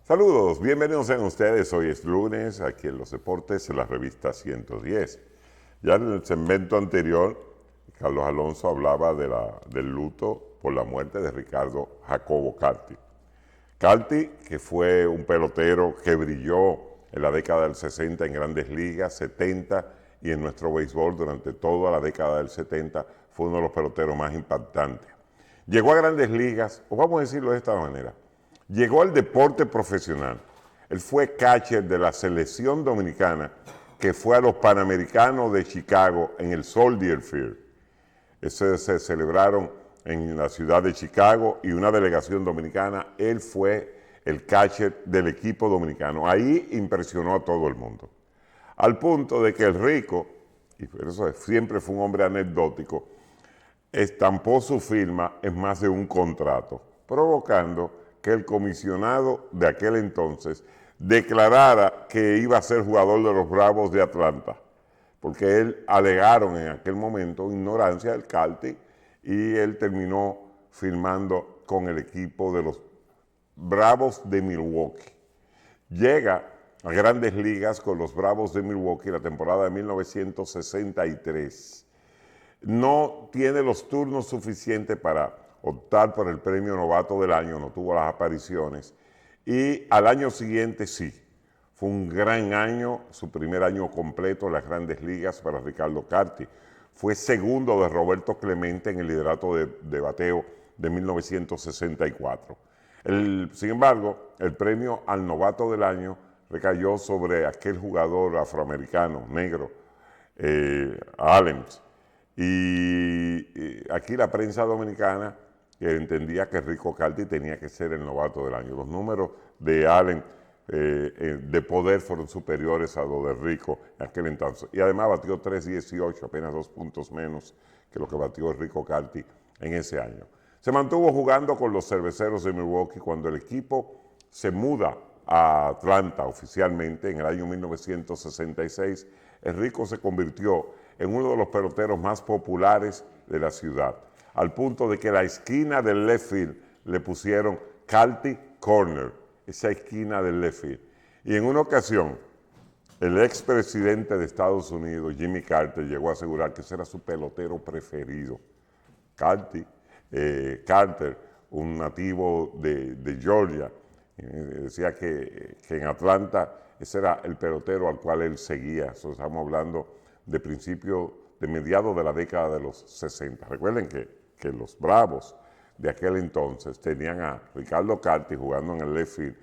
Saludos, bienvenidos sean ustedes. Hoy es lunes, aquí en Los Deportes, en la revista 110. Ya en el segmento anterior, Carlos Alonso hablaba del luto por la muerte de Ricardo Jacobo Carty. Carty, que fue un pelotero que brilló en la década del 60 en Grandes Ligas, 70 y en nuestro béisbol durante toda la década del 70, fue uno de los peloteros más impactantes. Llegó a Grandes Ligas, o vamos a decirlo de esta manera, llegó al deporte profesional. Él fue catcher de la selección dominicana que fue a los Panamericanos de Chicago en el Soldier Field. Ese se celebraron en la ciudad de Chicago y una delegación dominicana. Él fue el catcher del equipo dominicano. Ahí impresionó a todo el mundo. Al punto de que el Rico, y por eso siempre fue un hombre anecdótico, estampó su firma en más de un contrato, provocando que el comisionado de aquel entonces declarara que iba a ser jugador de los Bravos de Atlanta, porque él alegaron en aquel momento ignorancia del Carty y él terminó firmando con el equipo de los Bravos de Milwaukee. Llega a Grandes Ligas con los Bravos de Milwaukee la temporada de 1963. No tiene los turnos suficientes para optar por el premio novato del año, no tuvo las apariciones, y al año siguiente sí, fue un gran año, su primer año completo en las Grandes Ligas para Ricardo Carty. Fue segundo de Roberto Clemente en el liderato de bateo de 1964. Sin embargo, el premio al novato del año recayó sobre aquel jugador afroamericano, negro, Allen. Y aquí la prensa dominicana entendía que Rico Carty tenía que ser el novato del año. Los números de Allen de poder fueron superiores a los de Rico en aquel entonces. Y además batió 3.18, apenas 2 puntos menos que lo que batió Rico Carty en ese año. Se mantuvo jugando con los Cerveceros de Milwaukee cuando el equipo se muda a Atlanta oficialmente en el año 1966. El Rico se convirtió en uno de los peloteros más populares de la ciudad, al punto de que la esquina del left field le pusieron Carty Corner, esa esquina del left field. Y en una ocasión, el expresidente de Estados Unidos, Jimmy Carter, llegó a asegurar que ese era su pelotero preferido. Carter, un nativo de Georgia, decía que en Atlanta ese era el pelotero al cual él seguía. Estamos hablando de mediados de la década de los 60. Recuerden que los Bravos de aquel entonces tenían a Ricardo Carty jugando en el left field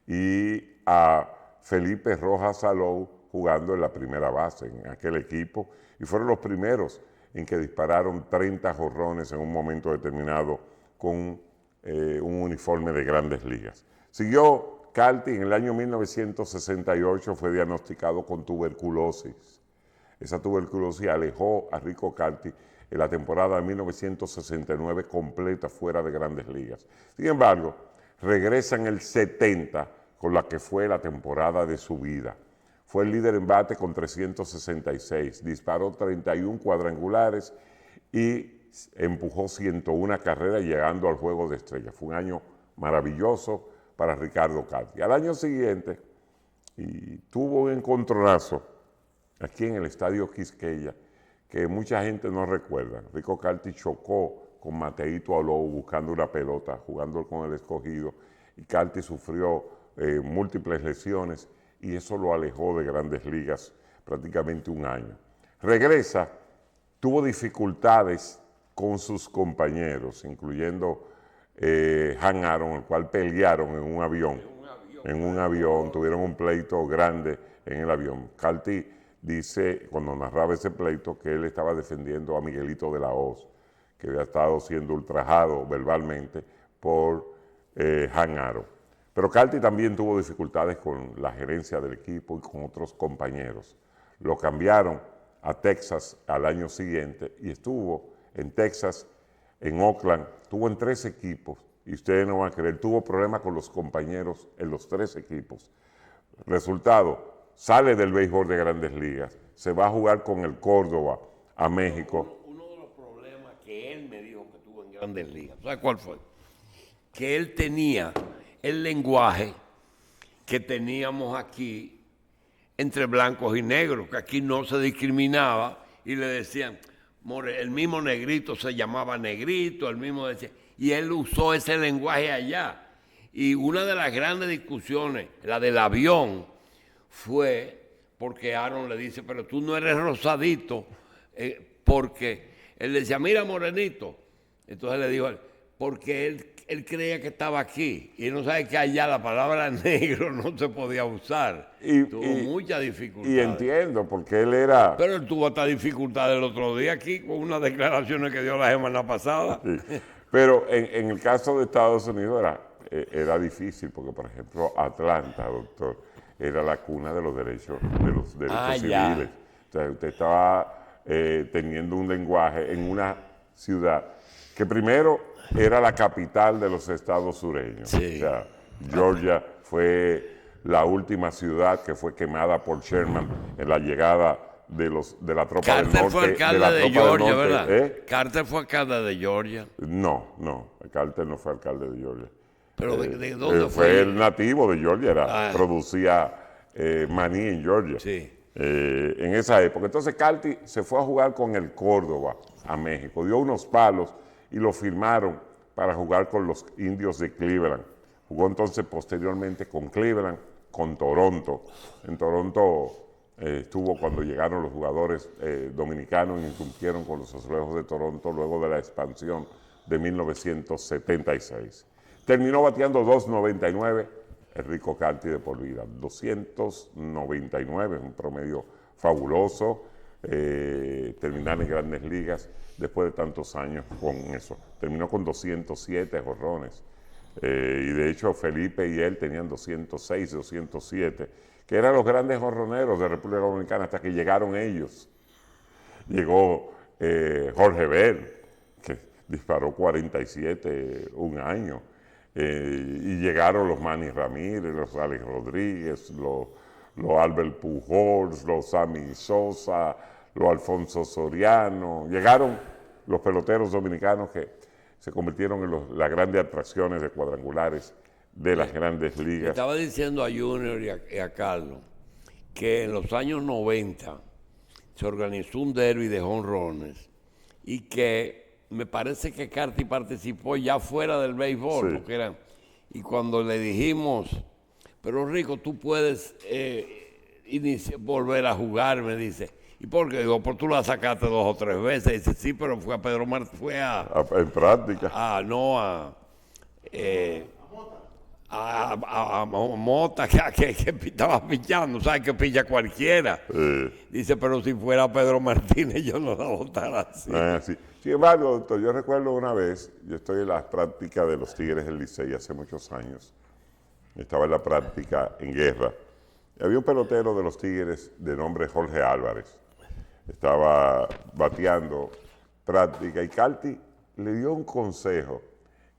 y a Felipe Rojas Salou jugando en la primera base en aquel equipo, y fueron los primeros en que dispararon 30 jonrones en un momento determinado con un uniforme de Grandes Ligas. Siguió Carty. En el año 1968 fue diagnosticado con tuberculosis. Esa tuberculosis alejó a Rico Carty en la temporada de 1969 completa fuera de Grandes Ligas. Sin embargo, regresa en el 70 con la que fue la temporada de su vida. Fue el líder en bate con 366, disparó 31 cuadrangulares y empujó 101 carreras llegando al Juego de Estrellas. Fue un año maravilloso para Ricardo Carty. Al año siguiente, y tuvo un encontronazo aquí en el Estadio Quisqueya, que mucha gente no recuerda. Rico Carty chocó con Mateito Alou buscando una pelota, jugando con el Escogido, y Carty sufrió múltiples lesiones, y eso lo alejó de Grandes Ligas prácticamente un año. Regresa, tuvo dificultades con sus compañeros, incluyendo Han Aaron, el cual pelearon en un avión. Tuvieron un pleito grande en el avión. Carty dice, cuando narraba ese pleito, que él estaba defendiendo a Miguelito de la Hoz, que había estado siendo ultrajado verbalmente por Han Aaron. Pero Carty también tuvo dificultades con la gerencia del equipo y con otros compañeros. Lo cambiaron a Texas al año siguiente y estuvo en Texas, en Oakland, estuvo en 3 equipos, y ustedes no van a creer, tuvo problemas con los compañeros en los 3 equipos. Resultado, sale del béisbol de Grandes Ligas, se va a jugar con el Córdoba a México. Uno de los problemas que él me dijo que tuvo en Grandes Ligas, ¿sabes cuál fue? Que él tenía el lenguaje que teníamos aquí entre blancos y negros, que aquí no se discriminaba y le decían, el mismo negrito se llamaba negrito, el mismo decía, y él usó ese lenguaje allá. Y una de las grandes discusiones, la del avión, fue porque Aaron le dice, pero tú no eres rosadito, porque él le decía, mira morenito. Entonces le dijo, porque él creía que estaba aquí, y él no sabe que allá la palabra negro no se podía usar. Tuvo mucha dificultad. Y entiendo, porque él era... Pero él tuvo esta dificultad el otro día aquí, con unas declaraciones que dio la semana pasada. Sí. Pero en el caso de Estados Unidos era difícil, porque por ejemplo Atlanta, doctor, era la cuna de los derechos civiles. Ya. O sea, usted estaba teniendo un lenguaje en una ciudad que primero era la capital de los estados sureños. Sí. O sea, Georgia fue la última ciudad que fue quemada por Sherman en la llegada de la tropa del norte. Carter fue alcalde de Georgia, ¿verdad? Carter fue alcalde de Georgia. No, Carter no fue alcalde de Georgia. ¿Pero de dónde fue? El nativo de Georgia, producía maní en Georgia. Sí. En esa época. Entonces Carter se fue a jugar con el Córdoba a México, dio unos palos y lo firmaron para jugar con los indios de Cleveland. Jugó entonces posteriormente con Cleveland, con Toronto. En Toronto estuvo cuando llegaron los jugadores dominicanos y irrumpieron con los Azulejos de Toronto luego de la expansión de 1976. Terminó bateando 2.99 el Rico Carter de por vida, 299, un promedio fabuloso, terminar en Grandes Ligas después de tantos años con eso. Terminó con 207 jonrones, y de hecho Felipe y él tenían 206, 207, que eran los grandes jonroneros de República Dominicana hasta que llegaron ellos. Llegó Jorge Bell, que disparó 47 un año, y llegaron los Manny Ramírez, los Alex Rodríguez, los Albert Pujols, los Sammy Sosa, los Alfonso Soriano. Llegaron los peloteros dominicanos que se convirtieron en las grandes atracciones de cuadrangulares de las grandes ligas. Estaba diciendo a Junior y a Carlos que en los años 90 se organizó un derby de jonrones y que me parece que Carter participó ya fuera del béisbol, Sí. porque y cuando le dijimos, pero Rico, tú puedes volver a jugar, me dice. ¿Y por qué? Digo, pues tú la sacaste 2 o 3 veces. Dice, sí, pero fue a Pedro Martínez, En práctica. a Mota, que estaba pichando, ¿sabes? Que picha cualquiera. Dice, pero si fuera Pedro Martínez, yo no la votara así. Sí. Sin embargo, doctor, yo recuerdo una vez, yo estoy en las prácticas de los Tigres del Licey hace muchos años. Estaba en la práctica en guerra. Y había un pelotero de los Tigres de nombre Jorge Álvarez. Estaba bateando práctica y Carter le dio un consejo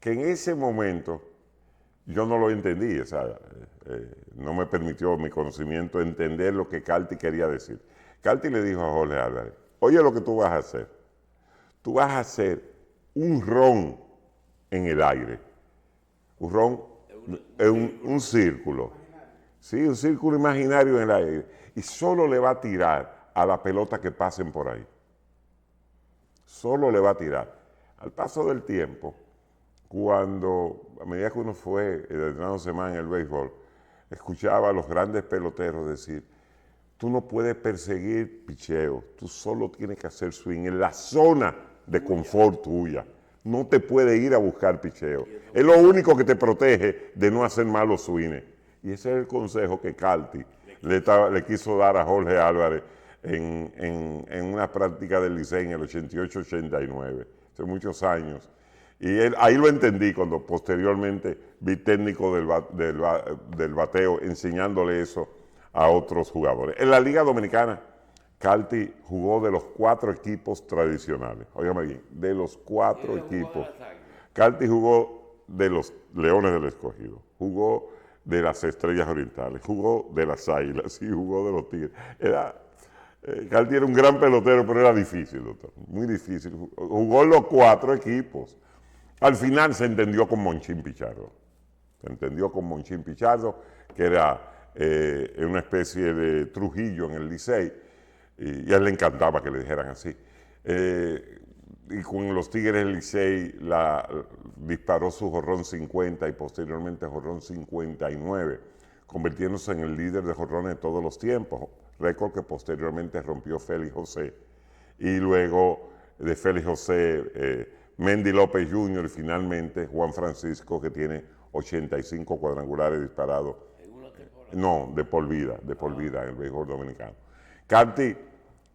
que en ese momento yo no lo entendí, o sea, no me permitió mi conocimiento entender lo que Carter quería decir. Carter le dijo a Jorge Álvarez, oye lo que tú vas a hacer. Tú vas a hacer un ron en el aire. Un ron es un círculo. Sí, un círculo imaginario en el aire. Y solo le va a tirar a la pelota que pasen por ahí. Solo le va a tirar. Al paso del tiempo, a medida que uno fue entrenándose más en el béisbol, escuchaba a los grandes peloteros decir, tú no puedes perseguir picheo, tú solo tienes que hacer swing en la zona de confort tuya. No te puedes ir a buscar picheo. Es lo único que te protege de no hacer malos swings. Y ese es el consejo que Carter le quiso dar a Jorge Álvarez en una práctica del Licey en el 88-89, hace muchos años. Y ahí lo entendí cuando posteriormente vi técnico del bateo enseñándole eso a otros jugadores. En la Liga Dominicana, Carter jugó de los 4 equipos tradicionales. Óigame bien, de los 4 equipos. Carter jugó de los Leones del Escogido, jugó de las Estrellas Orientales, jugó de las Águilas y jugó de los Tigres. Carter era un gran pelotero, pero era difícil, doctor, muy difícil. Jugó en los 4 equipos. Al final se entendió con Monchín Pichardo. Se entendió con Monchín Pichardo, que era una especie de Trujillo en el Licey, y a él le encantaba que le dijeran así. Y con los Tigres del Licey disparó su jonrón 50 y posteriormente jonrón 59, convirtiéndose en el líder de jonrones de todos los tiempos, récord que posteriormente rompió Félix José. Y luego de Félix José, Mendy López Jr. y finalmente Juan Francisco, que tiene 85 cuadrangulares disparados. ¿En una temporada? No, de por vida en el béisbol dominicano. Carty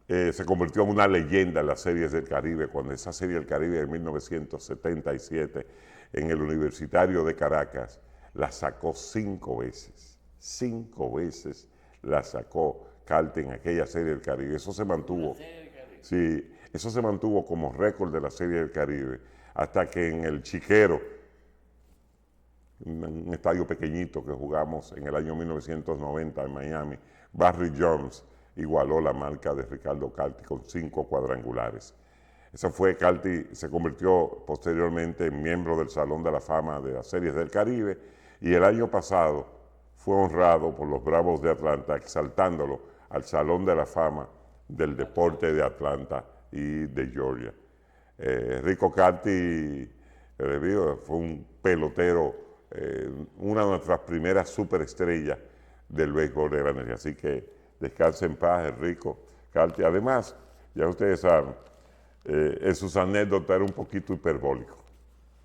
se convirtió en una leyenda en las series del Caribe, cuando esa serie del Caribe de 1977 en el Universitario de Caracas la sacó 5 veces. 5 veces la sacó Carty en aquella serie del Caribe. Eso se mantuvo. Sí, eso se mantuvo como récord de la Serie del Caribe, hasta que en el Chiquero, un estadio pequeñito que jugamos en el año 1990 en Miami, Barry Jones igualó la marca de Ricardo Carty con 5 cuadrangulares. Eso fue, Carty se convirtió posteriormente en miembro del Salón de la Fama de las Series del Caribe, y el año pasado fue honrado por los Bravos de Atlanta, exaltándolo al Salón de la Fama del deporte de Atlanta y de Georgia. Rico Carty fue un pelotero, una de nuestras primeras superestrellas del béisbol de Grandes Ligas. Así que descanse en paz, Rico Carty. Además, ya ustedes saben, en sus anécdotas era un poquito hiperbólico.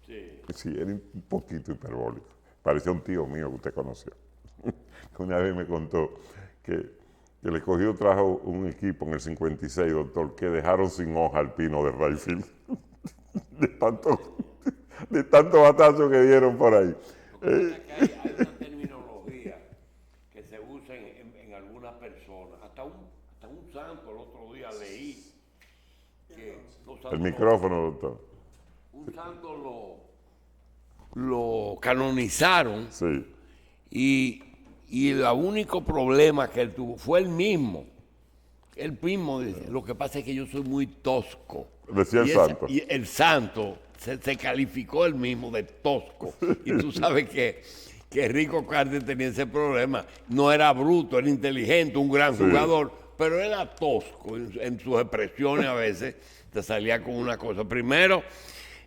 Sí. Sí, era un poquito hiperbólico. Parecía un tío mío que usted conoció. Una vez me contó que el escogido trajo un equipo en el 56, doctor, que dejaron sin hoja al pino de Rayfield. de tanto batazo que dieron por ahí. Hay una terminología que se usa en algunas personas. Hasta un santo el otro día leí que los santos El micrófono, doctor. un santo lo canonizaron. Sí. Y el único problema que él tuvo fue el mismo. Él mismo dice, lo que pasa es que yo soy muy tosco. Decía el santo. Y el santo se calificó él mismo de tosco. Y tú sabes que Rico Carty tenía ese problema. No era bruto, era inteligente, un gran jugador, pero era tosco en sus expresiones a veces. Te salía con una cosa. Primero,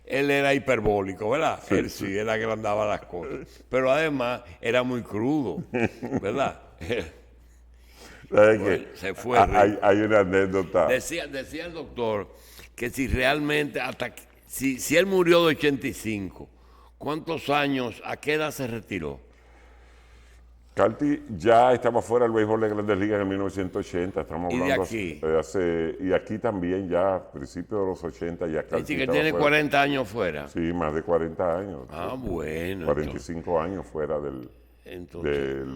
él era hiperbólico, ¿verdad? Él agrandaba las cosas. Pero además era muy crudo, ¿verdad? Se fue. Hay una anécdota. Decía el doctor que si realmente, si él murió de 85, ¿cuántos años, a qué edad se retiró? Carty ya estaba fuera del béisbol de Grandes Ligas en el 1980, estamos ¿Y de hablando aquí? y aquí también ya a principios de los 80 ya Es Carty decir, que estaba tiene fuera. 40 años fuera. Sí, más de 40 años. Ah, bueno. 45 años fuera del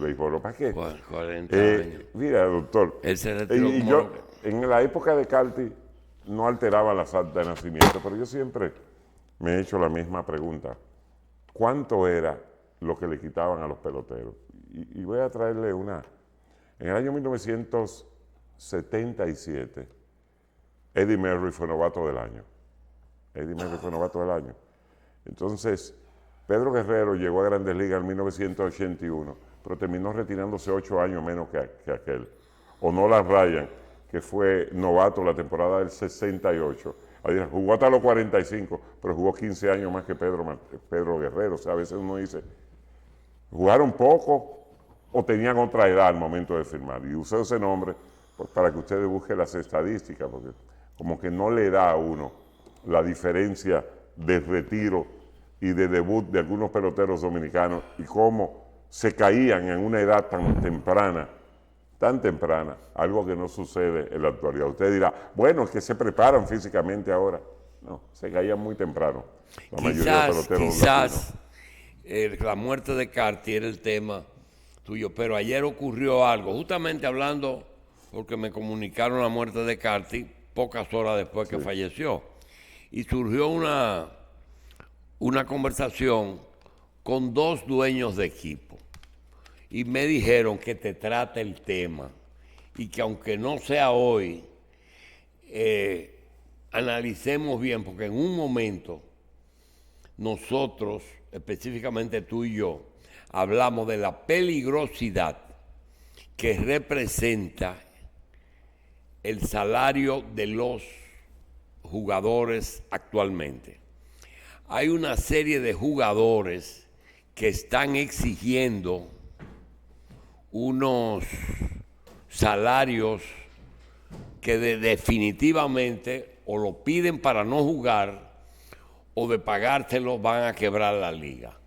béisbol. ¿Para qué? 40 años. Mira, doctor, Él se retiró y como yo, en la época de Carty no alteraba las actas de nacimiento, pero yo siempre me he hecho la misma pregunta. ¿Cuánto era lo que le quitaban a los peloteros? Y voy a traerle una. En el año 1977, Eddie Murray fue novato del año. Entonces, Pedro Guerrero llegó a Grandes Ligas en 1981, pero terminó retirándose 8 años menos que aquel. O Nolan Ryan, que fue novato la temporada del 68. Jugó hasta los 45, pero jugó 15 años más que Pedro Guerrero. O sea, a veces uno dice, ¿jugaron poco o tenían otra edad al momento de firmar? Y usé ese nombre para que ustedes busquen las estadísticas, porque como que no le da a uno la diferencia de retiro y de debut de algunos peloteros dominicanos y cómo se caían en una edad tan temprana, algo que no sucede en la actualidad. Usted dirá, bueno, es que se preparan físicamente ahora. No, se caían muy temprano. La mayoría de peloteros quizás la muerte de Carty era el tema tuyo, pero ayer ocurrió algo, justamente hablando, porque me comunicaron la muerte de Carty pocas horas después que falleció, y surgió una conversación con 2 dueños de equipo, y me dijeron que te trate el tema, y que aunque no sea hoy, analicemos bien, porque en un momento nosotros, específicamente tú y yo, hablamos de la peligrosidad que representa el salario de los jugadores actualmente. Hay una serie de jugadores que están exigiendo unos salarios que definitivamente o lo piden para no jugar o de pagártelo van a quebrar la liga.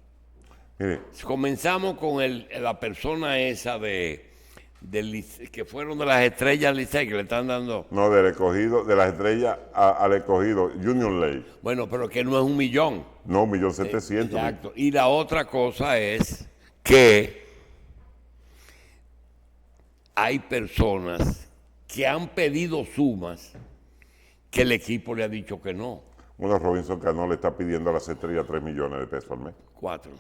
Mire, Comenzamos con la persona esa que fueron de las Estrellas Licey, que le están dando. no, del escogido, de las estrellas al escogido, Junior Lake. Bueno, pero que no es 1 millón. No, 1.700.000. Exacto. Y la otra cosa es que hay personas que han pedido sumas que el equipo le ha dicho que no. Bueno, Robinson Cano le está pidiendo a las estrellas 3 millones de pesos al mes. 4.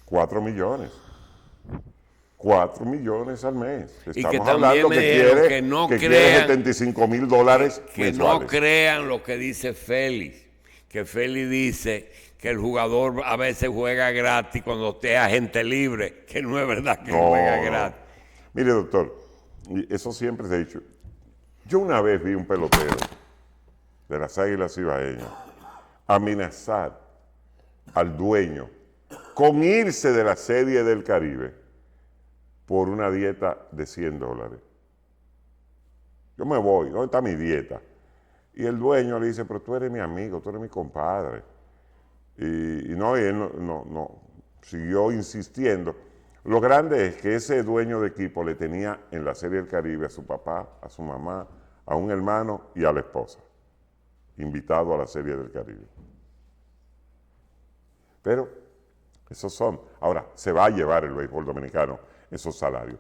4 millones. 4 millones al mes. Y que Estamos también hablando me que dijeron quiere, que no que crean- quiere $75,000 Que no mensuales. crean lo que dice Félix, que Félix dice que el jugador a veces juega gratis cuando esté agente libre, que no es verdad que No, juega no. gratis. Mire, doctor, y eso siempre se ha dicho. Yo una vez vi un pelotero de las Águilas Ibaeñas amenazar al dueño con irse de la Serie del Caribe por una dieta de $100. Yo me voy, ¿dónde está mi dieta? Y el dueño le dice, pero tú eres mi amigo, tú eres mi compadre. Y él no, siguió insistiendo. Lo grande es que ese dueño de equipo le tenía en la Serie del Caribe a su papá, a su mamá, a un hermano y a la esposa, invitado a la Serie del Caribe. Pero esos son. Ahora, se va a llevar el béisbol dominicano esos salarios.